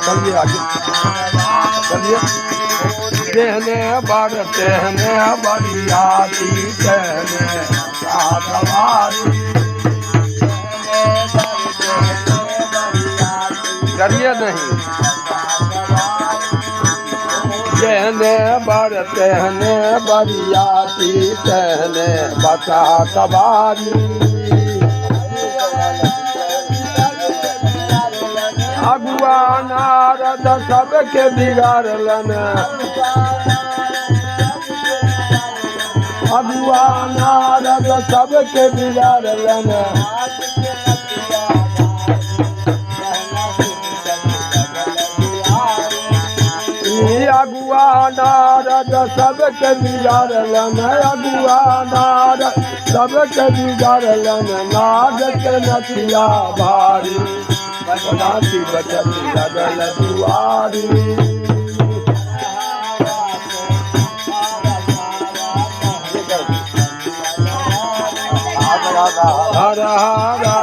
चलिए आगे चलिए। कहने बड़ कहने बड़ियाती कहने सवारी करिए नहीं। कहने बड़ कहने बड़ियाती कहने बता सवारी अगुआ नारद सबके बिगाड़लन अगुआ नारद सबके बिगाड़लन अगुआ नारद सबके बिगाड़लन अगुआ नारद सबके बिगाड़लन नाग के नथिया भारी बनाती बचत लगल दुआरी हर हर